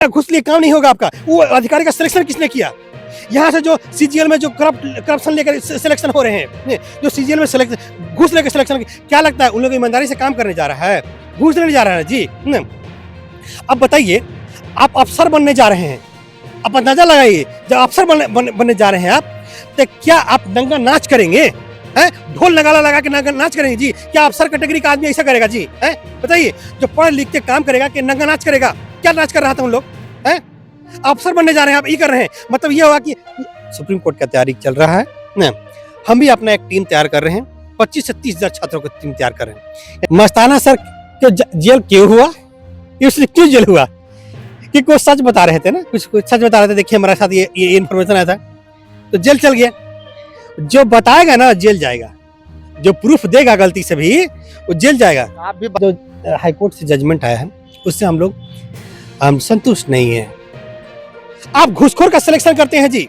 घुस लिए काम नहीं होगा आपका। वो अधिकारी का सिलेक्शन किसने किया? यहाँ से जो सीजीएल में जो करप्शन लेकर सिलेक्शन हो रहे हैं, जो सीजीएल में सिलेक्शन घूस लेकर सिलेक्शन, क्या लगता है उन लोग ईमानदारी से काम करने जा रहा है? घूस लेने जा रहा है जी। अब बताइए, आप अफसर बनने जा रहे हैं, आप अंदाजा लगाइए, जब अफसर बनने जा रहे हैं आप, तो क्या आप नंगा नाच करेंगे? ढोल नगाड़ा लगा के नंगा नाच करेंगे जी? क्या अफसर कैटेगरी का आदमी ऐसा करेगा जी? बताइए, जो पढ़ लिख के काम करेगा कि नंगा नाच करेगा? क्या नाच कर रहा था उन लोग? अफसर बनने जा रहे हैं, आप ये कर रहे हैं, मतलब ये होगा कि सुप्रीम कोर्ट का तैयारी चल रहा है ना। हम भी अपना एक टीम तैयार कर रहे हैं, 25 से 30 हजार छात्रों की टीम तैयार कर रहे हैं। मस्ताना सर के जेल क्यों हुआ? इसलिए क्यों जेल हुआ कि कुछ सच बता रहे थे ना, कुछ सच बता रहे थे। देखिए हमारे साथ ये इन्फॉर्मेशन आया था तो जेल चल गया। जो बताएगा ना जेल जाएगा, जो प्रूफ देगा गलती से भी वो जेल जाएगा। आप भी जो हाईकोर्ट से जजमेंट आया है उससे हम संतुष्ट नहीं है। आप घूसखोर का सिलेक्शन करते हैं जी,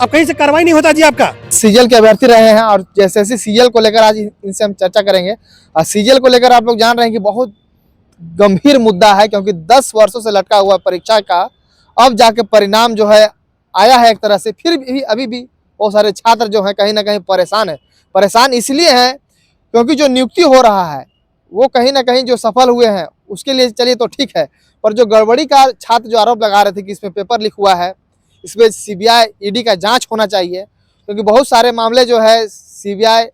अब कहीं से कार्रवाई नहीं होता जी आपका। सीजीएल के अभ्यर्थी रहे हैं और जैसे सीजीएल को लेकर आज इनसे हम चर्चा करेंगे। और सीजीएल को लेकर आप लोग जान रहे हैं कि बहुत गंभीर मुद्दा है, क्योंकि 10 वर्षों से लटका हुआ परीक्षा का अब जाके परिणाम जो है आया है एक तरह से। फिर भी अभी भी बहुत सारे छात्र जो हैं कहीं ना कहीं परेशान है। परेशान इसलिए है क्योंकि जो नियुक्ति हो रहा है वो कहीं ना कहीं जो सफल हुए हैं उसके लिए चलिए तो ठीक है, पर जो गड़बड़ी का छात्र जो आरोप लगा रहे थे कि इसमें पेपर लीक हुआ है, इसमें सीबीआई ईडी का जांच होना चाहिए, क्योंकि बहुत सारे मामले जो है सीबीआई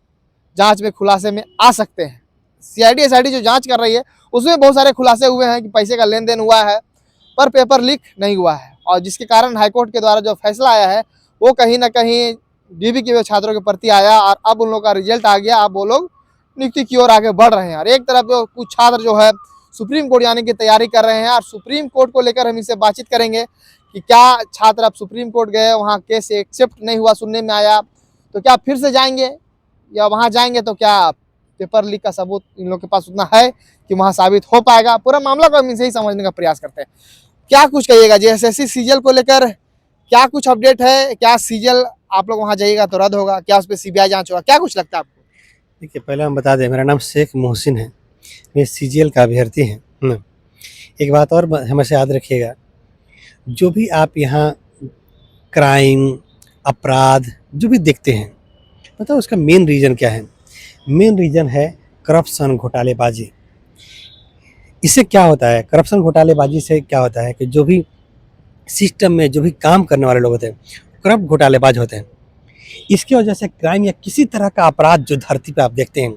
जांच में खुलासे में आ सकते हैं। सीआईडी एसआईडी जो जांच कर रही है उसमें बहुत सारे खुलासे हुए हैं कि पैसे का लेन देन हुआ है, पर पेपर लीक नहीं हुआ है। और जिसके कारण हाईकोर्ट के द्वारा जो फैसला आया है वो कहीं ना कहीं डीबी के छात्रों के प्रति आया और अब उन लोगों का रिजल्ट आ गया। अब वो लोग नियुक्ति की ओर आगे बढ़ रहे हैं। और एक तरफ जो कुछ छात्र जो है सुप्रीम कोर्ट जाने की तैयारी कर रहे हैं, और सुप्रीम कोर्ट को लेकर हम इससे बातचीत करेंगे कि क्या छात्र अब सुप्रीम कोर्ट गए, वहाँ केस एक्सेप्ट नहीं हुआ, सुनने में आया, तो क्या फिर से जाएंगे, या वहाँ जाएंगे तो क्या पेपर लीक का सबूत इन लोग के पास उतना है कि वहाँ साबित हो पाएगा? पूरा मामला को हम इनसे ही समझने का प्रयास करते हैं। क्या कुछ कहिएगा जेएसएससी सीजीएल को लेकर, क्या कुछ अपडेट है? क्या सीजीएल आप लोग वहाँ जाइएगा तो रद्द होगा? क्या उस पर सीबीआई जांच होगा? क्या कुछ लगता है आपको? देखिए, पहले हम बता दें, मेरा नाम शेख मोहसिन है, मैं सीजीएल का अभ्यर्थी हैं। एक बात और हमेशा याद रखिएगा, जो भी आप यहाँ क्राइम अपराध जो भी देखते हैं, पता है उसका मेन रीज़न क्या है? मेन रीज़न है करप्शन, घोटालेबाजी। इससे क्या होता है, करप्शन घोटालेबाजी से क्या होता है कि जो भी सिस्टम में जो भी काम करने वाले लोग होते हैं करप्ट घोटालेबाज होते हैं। इसकी वजह से क्राइम या किसी तरह का अपराध जो धरती पे आप देखते हैं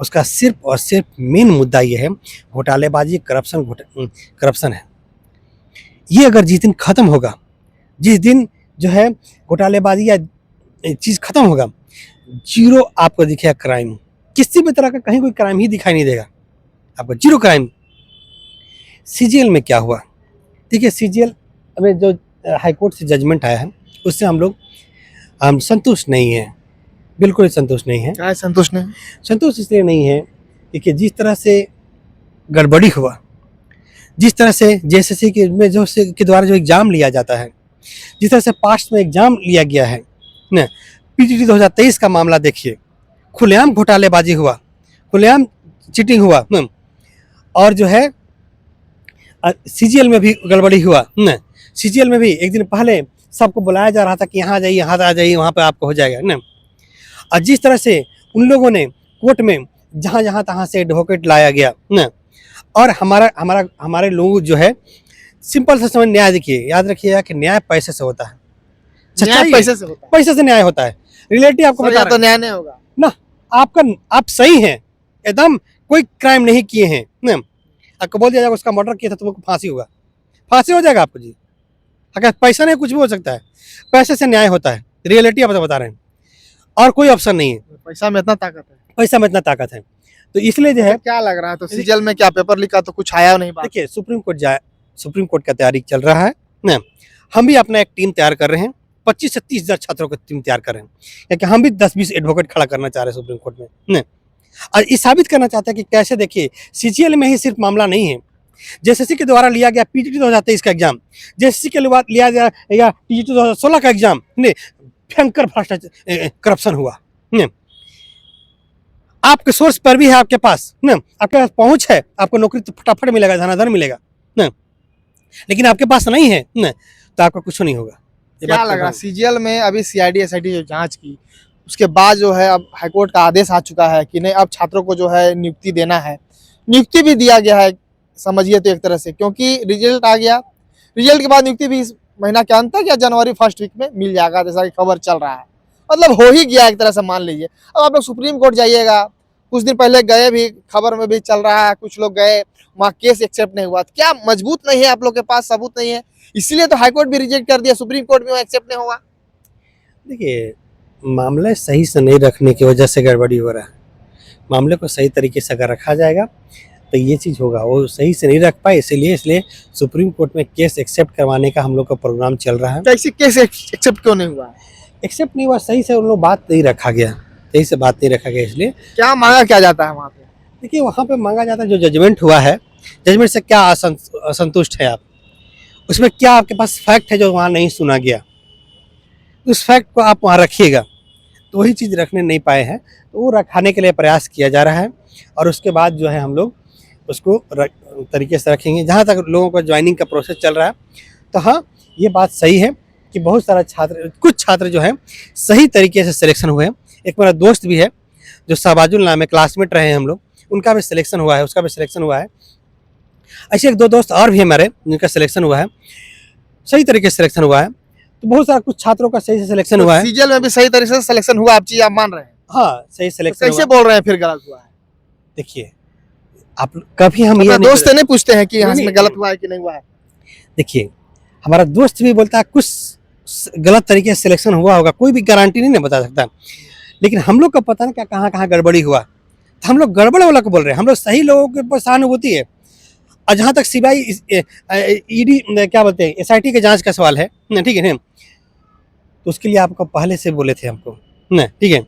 उसका सिर्फ और सिर्फ मेन मुद्दा ये है घोटालेबाजी, करप्शन है। ये अगर जिस दिन ख़त्म होगा, जिस दिन जो है घोटालेबाजी या चीज़ ख़त्म होगा, जीरो आपको दिखेगा क्राइम, किसी भी तरह का कहीं कोई क्राइम ही दिखाई नहीं देगा आपको, जीरो क्राइम। सीजीएल में क्या हुआ? देखिए, सीजीएल में जो हाईकोर्ट से जजमेंट आया है उससे हम संतुष्ट नहीं हैं, बिल्कुल संतुष्ट नहीं है। क्या संतुष्ट नहीं? संतुष्ट इसलिए नहीं है कि जिस तरह से गड़बड़ी हुआ, जिस तरह से जेएसएससी के में जो के द्वारा जो एग्ज़ाम लिया जाता है, जिस तरह से पास्ट में एग्ज़ाम लिया गया है ना, पीटीटी 2023 का मामला देखिए, खुलेआम घोटालेबाजी हुआ, खुलेआम चीटिंग हुआ, और जो है सीजीएल में भी गड़बड़ी हुआ ना। सीजीएल में भी एक दिन पहले सबको बुलाया जा रहा था कि यहाँ जाइए, यहाँ आ जाइए, वहाँ पे आपको हो जाएगा ना। और जिस तरह से उन लोगों ने कोर्ट में जहाँ तहाँ से एडवोकेट लाया गया ना, और हमारे लोग जो है सिंपल सा समझ न्याय, देखिए याद रखिएगा कि न्याय पैसे से होता है, न्याय पैसे से होता है, पैसे से न्याय होता है। रिलेटिव आपको बता तो न्याय नहीं होगा ना, आप सही हैं एकदम, कोई क्राइम नहीं किए हैं ना, आपको बोल दिया जाएगा उसका मर्डर किया था तुमको फांसी होगा, फांसी हो जाएगा आपको जी। अगर पैसा नहीं, कुछ भी हो सकता है, पैसे से न्याय होता है, रियलिटी आप बता रहे हैं, और कोई ऑप्शन नहीं है। पैसा में इतना ताकत है, पैसा में इतना ताकत है, तो इसलिए जो है तो क्या लग रहा है? तो सीजीएल में क्या पेपर लीक का तो कुछ आया नहीं? देखिए, सुप्रीम कोर्ट का तैयारी चल रहा है ना। हम भी अपना एक टीम तैयार कर रहे हैं, 25 से 30 हजार छात्रों की टीम तैयार कर रहे हैं, क्योंकि हम भी 10-20 एडवोकेट खड़ा करना चाह रहे हैं सुप्रीम कोर्ट में ना, और ये साबित करना चाहते हैं कि कैसे, देखिए सीजीएल में ही सिर्फ मामला नहीं है, जेएसएससी के द्वारा लिया गया पीटीटी 2023 का एग्जाम, जेएसएससी के बाद लिया गया टीजीटी 2016 का एग्जाम ने, भयंकर भ्रष्टाचार करप्शन हुआ ने। आपके सोर्स पर भी है, आपके पास ना, आपके पास पहुंच है, आपको नौकरी तो फटाफट मिलेगा, धनाधन मिलेगा ना। लेकिन आपके पास नहीं है न, तो आपका कुछ नहीं होगा। ये क्या बात लग रहा है confirm। सीजीएल में अभी सीआईडी एसआईटी जो जांच की उसके बाद जो है अब हाईकोर्ट का आदेश आ चुका है कि नहीं अब छात्रों को जो है नियुक्ति देना है, नियुक्ति भी दिया गया है समझिए तो एक तरह से, क्योंकि रिजल्ट आ गया, रिजल्ट के बाद नियुक्ति भी इस महीना के अंत तक या जनवरी फर्स्ट वीक में मिल जाएगा जैसा कि खबर चल रहा है, मतलब हो ही गया एक तरह से मान लीजिए। अब आप लोग सुप्रीम कोर्ट जाइएगा, कुछ दिन पहले गए भी, खबर में भी चल रहा है, कुछ लोग गए वहाँ केस एक्सेप्ट नहीं हुआ, क्या मजबूत नहीं है आप लोग के पास, सबूत नहीं है, इसीलिए तो हाईकोर्ट भी रिजेक्ट कर दिया, सुप्रीम कोर्ट में एक्सेप्ट नहीं होगा। देखिए, मामले सही से नहीं रखने की वजह से गड़बड़ी हो रहा है। मामले को सही तरीके से अगर रखा जाएगा तो ये चीज़ होगा, वो सही से नहीं रख पाए, इसलिए सुप्रीम कोर्ट में केस एक्सेप्ट करवाने का हम लोग का प्रोग्राम चल रहा है। कैसे केस एक्सेप्ट क्यों नहीं हुआ? एक्सेप्ट नहीं हुआ, सही से उन लोग बात नहीं रखा गया, सही से बात नहीं रखा गया, इसलिए क्या मांगा क्या जाता है वहाँ पे? देखिए वहाँ पे मांगा जाता है जो जजमेंट हुआ है, जजमेंट से क्या असंतुष्ट है आप, उसमें क्या आपके पास फैक्ट है जो वहाँ नहीं सुना गया, उस फैक्ट को आप वहाँ रखिएगा। तो वही चीज़ रखने नहीं पाए हैं, तो वो रखाने के लिए प्रयास किया जा रहा है, और उसके बाद जो है हम लोग उसको तरीके से रखेंगे। जहाँ तक लोगों का ज्वाइनिंग का प्रोसेस चल रहा है, तो हाँ ये बात सही है कि बहुत सारा कुछ छात्र जो हैं सही तरीके से सिलेक्शन हुए हैं। एक मेरा दोस्त भी है जो शहबाजुल नाम है, क्लासमेट रहे हैं हम लोग, उनका भी सिलेक्शन हुआ है, उसका भी सिलेक्शन हुआ है। ऐसे एक दो दोस्त और भी हमारे जिनका सिलेक्शन हुआ है, सही तरीके से सिलेक्शन हुआ है। तो बहुत सारा कुछ छात्रों का सही से सिलेक्शन हुआ है। सीजीएल में भी सही तरीके से सिलेक्शन हुआ, आप चीज आप मान रहे हैं? हाँ सही तो सिलेक्शन कैसे हुआ। बोल रहे हैं फिर गलत हुआ है? देखिए आप कभी हम अपना ये नहीं दोस्त नहीं पूछते हैं कि यहाँ नहीं, में गलत हुआ है कि नहीं हुआ है? देखिए हमारा दोस्त भी बोलता है कुछ गलत तरीके से सिलेक्शन हुआ होगा, कोई भी गारंटी नहीं बता सकता, लेकिन हम लोग को पता ना क्या कहाँ कहाँ गड़बड़ी हुआ, तो हम लोग गड़बड़ वाला को बोल रहे हैं। हम लोग सही लोगों के पास सहानुभूति है। और जहाँ तक सीबीआई ईडी क्या बोलते हैं एसआईटी के जांच का सवाल है ना, ठीक है ना, तो उसके लिए आपको पहले से बोले थे हमको ना, ठीक है।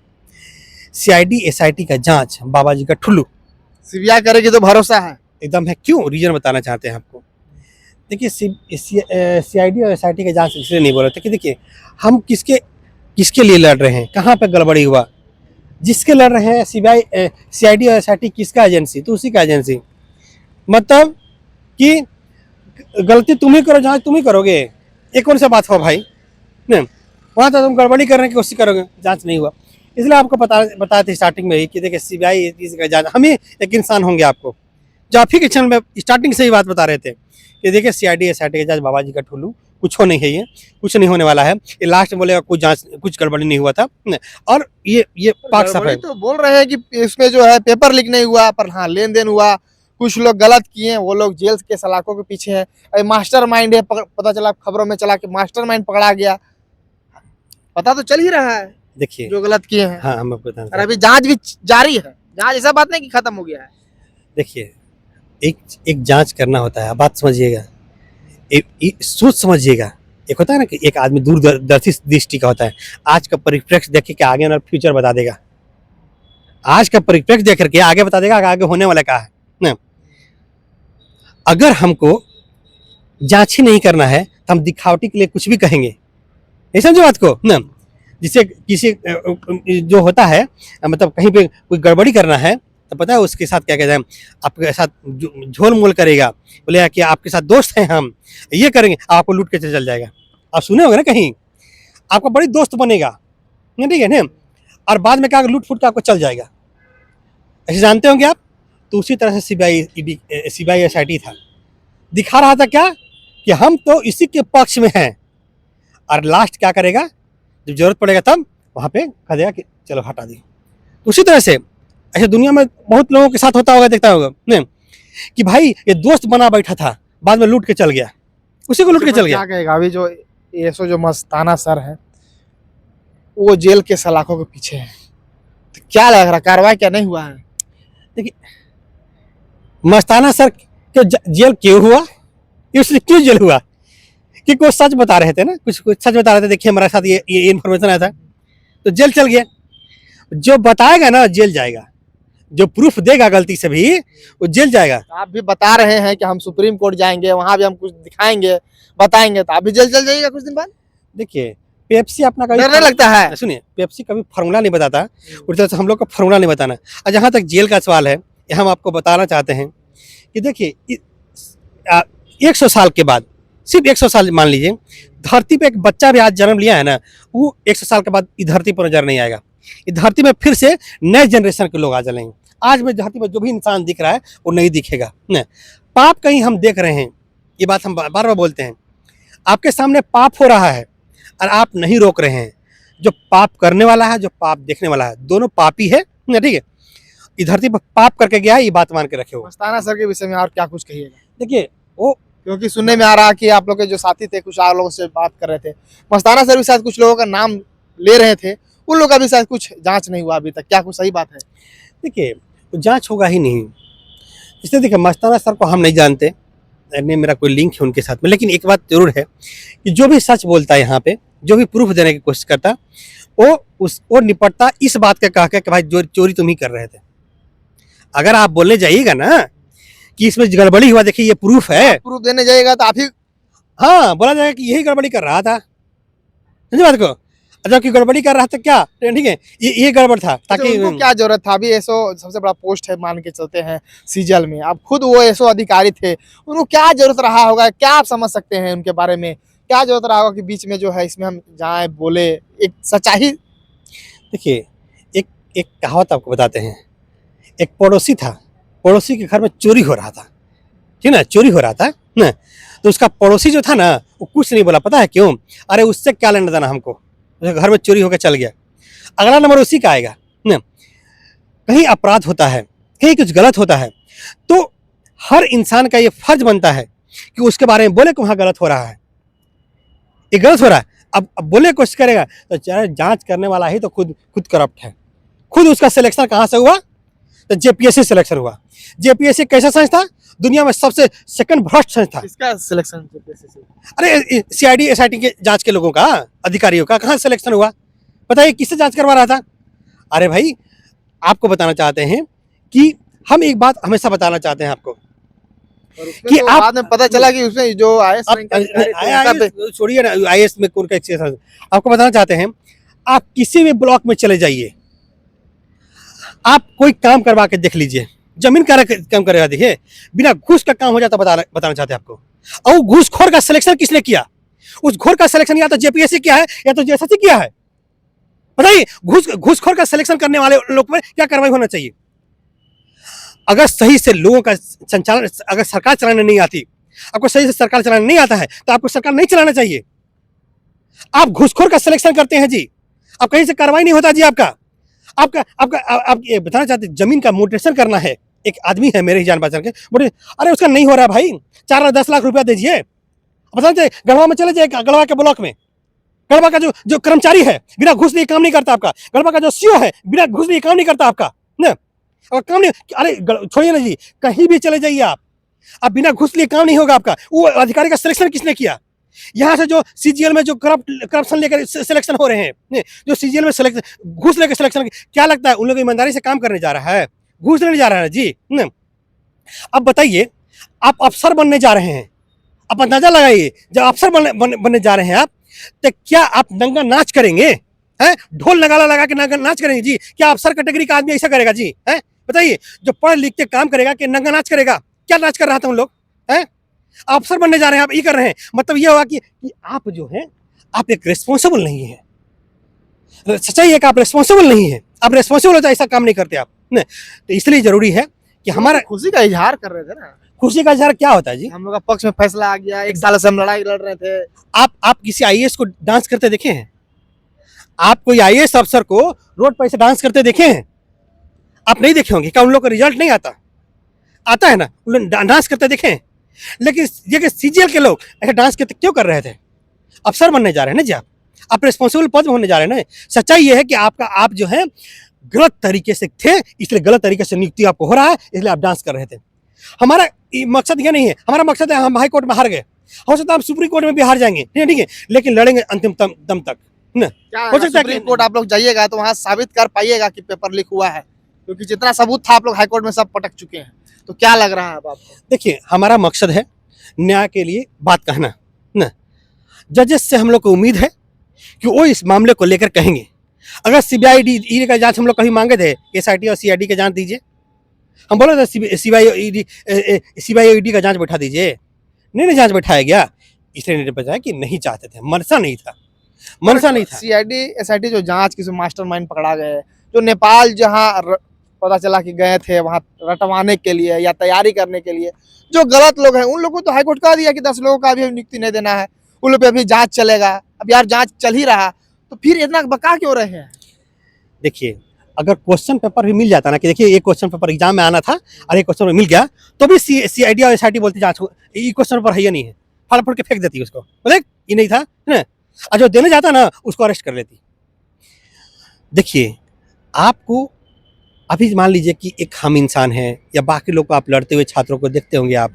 सीआईडी एसआईटी का जांच बाबा जी का ठुल्लू सीबीआई करेगी तो भरोसा है एकदम है। क्यों रीजन बताना चाहते हैं आपको। देखिए सीआईडी और एसआईटी के जांच इसलिए नहीं बोल रहे थे कि देखिए हम किसके लिए लड़ रहे हैं, कहाँ पे गड़बड़ी हुआ, जिसके लड़ रहे हैं सीआईडी और एसआईटी किसका एजेंसी, तो उसी का एजेंसी, मतलब कि गलती तुम ही करो, जांच तुम ही करोगे, ये कौन सा बात हुआ भाई न, वहाँ तो तुम गड़बड़ी करने की कोशिश करोगे, जांच नहीं हुआ। इसलिए आपको बताया था स्टार्टिंग में ही कि देखिए सीबीआई का जांच, हम ही एक इंसान होंगे आपको, जो आप ही के चैनल में स्टार्टिंग से ही बात बता रहे थे कि देखिए सीआईडी एसआईटी का जांच बाबा जी का ठुल्लू, कुछ हो नहीं है, ये कुछ नहीं होने वाला है, ये लास्ट में बोलेगा कुछ जांच कुछ गड़बड़ी नहीं हुआ था न, और ये पाक साफ है। तो बोल रहे हैं कि इसमें जो है पेपर लीक नहीं हुआ, पर हाँ लेन देन हुआ, कुछ लोग गलत किए हैं, वो लोग जेल के सलाखों के पीछे हैं, मास्टरमाइंड है, पता चला खबरों में चला कि मास्टरमाइंड पकड़ा गया, पता तो चल ही रहा है देखिए जो गलत किए हैं। हाँ हम आपको बताना और अभी जांच भी जारी है, जांच ऐसा बात नहीं कि खत्म हो गया है। देखिए एक जांच करना होता है, आप बात समझिएगा, एक सोच समझिएगा। एक होता है ना कि एक आदमी दूरदर्शी दृष्टि का होता है, आज का परिप्रेक्ष्य देख के आगे ना फ्यूचर बता देगा, आज का परिप्रेक्ष्य देख करके आगे बता देगा आगे होने वाला क्या है ना। अगर हमको जांच ही नहीं करना है तो हम दिखावटी के लिए कुछ भी कहेंगे, नहीं समझो बात को ना। जिसे किसी जो होता है मतलब कहीं पे कोई गड़बड़ी करना है तो पता है उसके साथ क्या कहते हैं, आपके साथ झोल मोल करेगा, बोलेगा कि आपके साथ दोस्त हैं, हम ये करेंगे, आपको लूट के चल जाएगा। आप सुने होंगे ना कहीं, आपका बड़ी दोस्त बनेगा, ठीक है ना, और बाद में क्या लूट फूट के आपको चल जाएगा, ऐसे जानते होंगे आप। तो उसी तरह से सीबीआई एसआईटी था, दिखा रहा था क्या कि हम तो इसी के पक्ष में हैं, और लास्ट क्या करेगा, जब जरूरत पड़ेगा तब वहाँ पे कह देगा कि चलो हटा दी। तो उसी तरह से ऐसे दुनिया में बहुत लोगों के साथ होता होगा, देखता होगा नहीं कि भाई ये दोस्त बना बैठा था, बाद में लूट के चल गया, उसी को लूट के चल गया। क्या कहेगा अभी जो एसओ जो मस्ताना सर है वो जेल के सलाखों के पीछे है, तो क्या लग रहा कार्रवाई क्या नहीं हुआ है? देखिए मस्ताना सर के जेल क्यों हुआ, इसलिए क्यों जेल हुआ कि कुछ सच बता रहे थे ना, कुछ सच बता रहे थे, देखिए हमारे साथ ये इन्फॉर्मेशन आया था तो जेल चल गया। जो बताएगा ना जेल जाएगा, जो प्रूफ देगा गलती से भी वो जेल जाएगा। आप भी बता रहे हैं कि हम सुप्रीम कोर्ट जाएंगे, वहां भी हम कुछ दिखाएंगे बताएंगे, तो आप भी जेल चल जाइएगा कुछ दिन बाद। देखिए पेप्सी अपना डर नहीं लगता है? सुनिए पेप्सी कभी फार्मूला नहीं बताता, उस तरह से हम लोग का फार्मूला नहीं बताना। और जहाँ तक जेल का सवाल है, हम आपको बताना चाहते हैं कि देखिए 100 साल के बाद सिर्फ 100 साल मान लीजिए, धरती पे एक बच्चा भी आज जन्म लिया है ना, वो 100 साल के बाद इस धरती पर नजर नहीं आएगा। इस धरती में फिर से नए जनरेशन के लोग आ जाएंगे। आज में धरती पर जो भी इंसान दिख रहा है वो नहीं दिखेगा न। पाप कहीं हम देख रहे हैं, ये बात हम बार बार बोलते हैं, आपके सामने पाप हो रहा है और आप नहीं रोक रहे हैं। जो पाप करने वाला है, जो पाप देखने वाला है, दोनों पापी है ना, ठीक है। इस धरती पर पाप करके गया है, ये बात मान के रखे हो। मस्ताना सर के विषय में और क्या कुछ कहिएगा? देखिए वो, क्योंकि सुनने में आ रहा है कि आप लोग के जो साथी थे कुछ और लोगों से बात कर रहे थे, मस्ताना सर भी शायद कुछ लोगों का नाम ले रहे थे, उन लोगों का भी शायद कुछ जांच नहीं हुआ अभी तक, क्या कुछ सही बात है? देखिए जांच होगा ही नहीं। इसलिए देखिए, मस्ताना सर को हम नहीं जानते, नहीं मेरा कोई लिंक है उनके साथ में, लेकिन एक बात जरूर है कि जो भी सच बोलता है यहाँ पे, जो भी प्रूफ देने की कोशिश करता, वो निपटता इस बात का कह के कि भाई चोरी तुम ही कर रहे थे। अगर आप बोलने जाइएगा ना कि इसमें गड़बड़ी हुआ, देखिए ये प्रूफ है, प्रूफ देने जाएगा तो आप ही हाँ बोला जाएगा कि यही गड़बड़ी कर रहा था, समझे बात को। जबकि गड़बड़ी कर रहा था क्या, ठीक है, ये गड़बड़ था, ताकि उनको क्या जरूरत था? अभी एसओ सबसे बड़ा पोस्ट है मान के चलते हैं सीजीएल में, आप खुद वो एसओ अधिकारी थे, उनको क्या जरूरत रहा होगा? क्या आप समझ सकते हैं उनके बारे में? क्या जरूरत रहा होगा कि बीच में जो है इसमें हम जाए बोले? एक सच्चाई, देखिए एक एक कहावत आपको बताते हैं। एक पड़ोसी था, पड़ोसी के घर में चोरी हो रहा था, ठीक ना, चोरी हो रहा था ना, तो उसका पड़ोसी जो था ना वो कुछ नहीं बोला, पता है क्यों? अरे उससे क्या लेना देना हमको, घर में चोरी होकर चल गया। अगला नंबर उसी का आएगा ना। कहीं अपराध होता है, कहीं कुछ गलत होता है, तो हर इंसान का ये फर्ज बनता है कि उसके बारे में बोले कि वहाँ गलत हो रहा है, ये गलत हो रहा है। अब बोले कोशिश करेगा तो चाहे जांच करने वाला ही तो खुद करप्ट है। खुद उसका सिलेक्शन कहाँ से हुआ? तो जेपीएससी सिलेक्शन हुआ। जेपीएससी कैसा संस्था? दुनिया में सबसे सेकंड भ्रष्ट संस्था। इसका सिलेक्शन अरे सीआईडी एसआईटी के जांच के लोगों का, अधिकारियों का कहाँ सिलेक्शन हुआ? बताइए किससे जांच करवा रहा था? अरे भाई आपको बताना चाहते हैं कि हम एक बात हमेशा बताना चाहते हैं आपको कि तो आप बाद में पता चला कि उसमें जो आईएएस रैंक का अधिकारी थे, उनका छोड़िए ना, आईएएस में कौन का, आपको बताना चाहते हैं, आप किसी भी ब्लॉक में चले जाइए, आप कोई काम करवा के देख लीजिए, जमीन का काम करेगा, देखिए बिना घूस का काम हो जाता। बताना चाहते हैं आपको। और घूसखोर का सिलेक्शन किसने किया? उस घोर का सिलेक्शन या तो जेपीएससी किया है या तो जेएसएससी किया है। बताइए घूसखोर का सिलेक्शन करने वाले लोग पर क्या कार्रवाई होना चाहिए? अगर सही से लोगों का संचालन, अगर सरकार चलाने नहीं आती, आपको सही से सरकार चलाने नहीं आता है तो आपको सरकार नहीं चलाना चाहिए। आप घूसखोर का सिलेक्शन करते हैं जी, अब कहीं से कार्रवाई नहीं होता जी। आप ये बताना चाहते, जमीन का म्यूटेशन करना है, एक आदमी है मेरे ही जान पहचान के, बोले अरे उसका नहीं हो रहा भाई, 4-10 लाख रुपया दीजिए। बताना चाहिए, गढ़वा में चले जाए, गढ़वा के ब्लॉक में, गढ़वा का जो कर्मचारी है बिना घूस लिए काम नहीं करता आपका, गढ़वा का जो सीओ है बिना घूस लिए काम नहीं करता आपका ना, और काम नहीं, अरे छोड़िए ना जी, कहीं भी चले जाइए आप बिना घूस लिए काम नहीं होगा आपका। वो अधिकारी का सिलेक्शन किसने किया? यहाँ से जो सीजीएल में जो करप्शन लेकर सिलेक्शन हो रहे हैं, जो सीजीएल में घूस लेकर सिलेक्शन, क्या लगता है उन लोग ईमानदारी से काम करने जा रहा है? घूस लेने जा रहा है जी न। अब बताइए, आप अफसर बनने जा रहे हैं, आप अंदाजा लगाइए, जब अफसर बनने जा रहे हैं आप, तो क्या आप नंगा नाच करेंगे? हैं, ढोल नगाड़ा लगा के नंगा नाच करेंगे जी? क्या अफसर कैटेगरी का आदमी ऐसा करेगा जी? हैं, बताइए, जो पढ़ लिख के काम करेगा कि नंगा नाच करेगा? क्या नाच कर रहा था उन लोग? हैं, अफसर बनने जा रहे हैं, आप ये कर रहे हैं, मतलब ये होगा कि आप जो है आप एक रिस्पॉन्सिबल नहीं है। सच्चाई है कि आप रिस्पॉन्सिबल नहीं है, आप रिस्पॉन्सिबल हो तो ऐसा काम नहीं करते आप न। तो इसलिए जरूरी है कि हमारा खुशी का इजहार कर रहे थे ना। खुशी का इजहार क्या होता है जी? हम लोग का पक्ष में फैसला आ गया, 1 साल से हम लड़ाई लड़ रहे थे। आप किसी आईएएस को डांस करते देखे हैं? आप कोई आईएएस अफसर को रोड पर ऐसे डांस करते देखे हैं? आप नहीं देखे होंगे। क्या उन लोग का रिजल्ट नहीं आता है ना, उन लोग डांस करते देखे हैं। लेकिन ये सीजीएल के लोग ऐसे डांस करते क्यों कर रहे थे? अफसर बनने जा रहे हैं ना जी, आप रिस्पॉन्सिबल पद में होने जा रहे हैं ना। सच्चाई ये है कि आप जो है गलत तरीके से थे, इसलिए गलत तरीके से नियुक्ति आपको हो रहा है, इसलिए आप डांस कर रहे थे। हमारा मकसद ये नहीं है, हमारा मकसद है हम हाई कोर्ट में हार गए, हो सकता है हम सुप्रीम कोर्ट में भी हार जाएंगे, ठीक है, लेकिन लड़ेंगे अंतिम दम तक ना। हो सकता है सुप्रीम कोर्ट आप लोग जाइएगा तो वहाँ साबित कर पाइएगा कि पेपर लीक हुआ है, क्योंकि जितना सबूत था आप लोग हाई कोर्ट में सब पटक चुके हैं। तो क्या लग रहा है अब आपको? देखिए, हमारा मकसद है न्याय के लिए बात कहना ना। जजेस से हम लोग को उम्मीद है कि वो इस मामले को लेकर कहेंगे। अगर सीबीआई ईडी का जांच हम लोग कभी मांगे थे, एसआईटी और सीआईडी का जांच दीजिए, हम बोले थे सीबीआई ईडी का जांच बैठा दीजिए, नहीं जांच बैठाया गया। इसलिए नहीं बचाया कि नहीं चाहते थे, मनसा नहीं था, मनसा नहीं था। सीआईडी एसआईटी जो जांच किसी मास्टरमाइंड पकड़ा गए, जो नेपाल जहां पता चला कि गए थे वहां रटवाने के लिए या तैयारी करने के लिए, जो गलत लोग हैं उन लोगों को तो हाईकोर्ट कह दिया कि 10 लोगों का अभी नियुक्ति नहीं देना है, उन लोग पे अभी जांच चलेगा। अब यार जांच चल ही रहा, तो फिर इतना बका क्यों रहे हैं? देखिए, अगर क्वेश्चन पेपर भी मिल जाता ना, कि देखिए एक क्वेश्चन पेपर एग्जाम में आना था और एक क्वेश्चन पेपर मिल गया, तो भी सीआईडी और एसआईटी बोलती जांच ये क्वेश्चन पेपर है या नहीं है, फाड़ फुड़ के फेंक देती उसको, बोले ये नहीं था, है ना। और जो देने जाता ना उसको अरेस्ट कर लेती। देखिए, आपको अभी मान लीजिए कि एक हम इंसान हैं या बाकी लोग को आप लड़ते हुए छात्रों को देखते होंगे आप,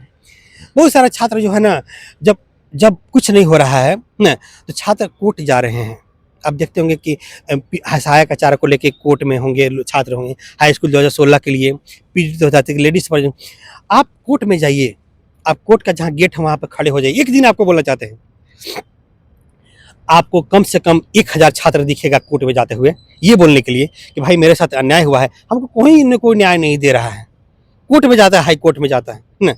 बहुत सारे छात्र जो है ना, जब जब कुछ नहीं हो रहा है ना, तो छात्र कोर्ट जा रहे हैं। आप देखते होंगे कि सहायक आचार्य को लेके कोर्ट में होंगे छात्र होंगे, हाई स्कूल 2016 के लिए पीड़ित 2003 लेडीज पर। आप कोर्ट में जाइए, आप कोर्ट का जहाँ गेट है वहाँ पर खड़े हो जाइए। एक दिन आपको बोलना चाहते हैं, आपको कम से कम 1000 छात्र दिखेगा कोर्ट में जाते हुए, ये बोलने के लिए कि भाई मेरे साथ अन्याय हुआ है, हमको कोई न्याय नहीं दे रहा है। कोर्ट में जाता है, हाई कोर्ट में जाता है ना,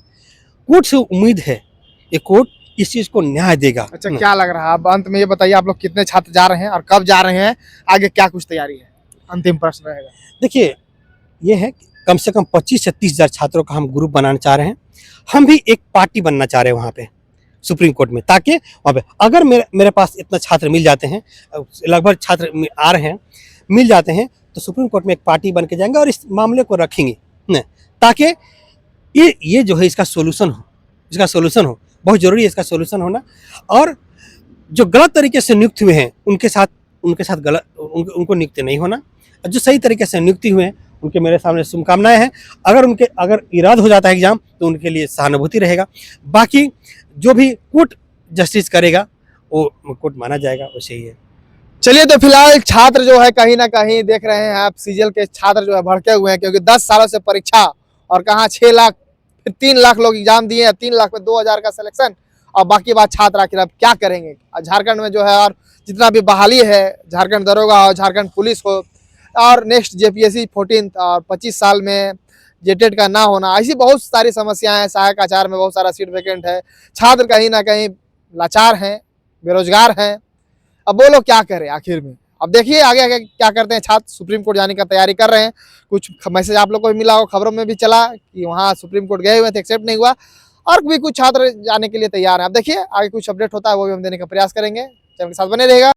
कोर्ट से उम्मीद है ये कोर्ट इस चीज को न्याय देगा। अच्छा, क्या लग रहा है अब अंत में ये बताइए, आप लोग कितने छात्र जा रहे हैं और कब जा रहे हैं, आगे क्या कुछ तैयारी है? अंतिम प्रश्न रहेगा। देखिए, ये है कि कम से कम 25 से 30,000 छात्रों का हम ग्रुप बनाना चाह रहे हैं। हम भी एक पार्टी बनना चाह रहे हैं वहाँ पे सुप्रीम कोर्ट में, ताकि वहाँ पे अगर मेरे पास इतना छात्र मिल जाते हैं, लगभग छात्र आ रहे हैं, मिल जाते हैं, तो सुप्रीम कोर्ट में एक पार्टी बन के जाएंगे और इस मामले को रखेंगे न, ताकि ये जो है इसका सोल्यूशन हो, बहुत जरूरी है इसका सोल्यूशन होना। और जो गलत तरीके से नियुक्त हुए हैं उनके साथ गलत उनको नियुक्त नहीं होना, और जो सही तरीके से नियुक्ति हुए हैं उनके मेरे सामने शुभकामनाएं हैं। अगर इराद हो जाता है एग्जाम तो उनके लिए सहानुभूति रहेगा। बाकी जो भी कोर्ट जस्टिस करेगा वो कोर्ट माना जाएगा, वो सही है। चलिए, तो फिलहाल छात्र जो है कहीं ना कहीं देख रहे हैं आप, सीजीएल के छात्र जो है भड़के हुए हैं, क्योंकि 10 सालों से परीक्षा और कहाँ 6 लाख फिर 3 लाख लोग एग्जाम दिए हैं, 3 लाख में 2000 का सिलेक्शन, और बाकी बात छात्र आखिर अब क्या करेंगे। झारखंड में जो है और जितना भी बहाली है, झारखंड दरोगा हो, झारखंड पुलिस हो, और नेक्स्ट जेपीएससी 14 और 25 साल में जेटेट का ना होना, ऐसी बहुत सारी समस्याएं हैं। सहायक आचार्य में बहुत सारा सीट वैकेंट है, छात्र कहीं ना कहीं लाचार हैं, बेरोजगार हैं। अब वो लोग क्या करें आखिर में? अब देखिए आगे आगे क्या करते हैं। छात्र सुप्रीम कोर्ट जाने का तैयारी कर रहे हैं, कुछ मैसेज आप लोग को भी मिला हो, खबरों में भी चला कि वहाँ सुप्रीम कोर्ट गए हुए थे, एक्सेप्ट नहीं हुआ, और भी कुछ छात्र जाने के लिए तैयार हैं। अब देखिए आगे कुछ अपडेट होता है वो भी हम देने का प्रयास करेंगे। चैनल के साथ बने रहेगा।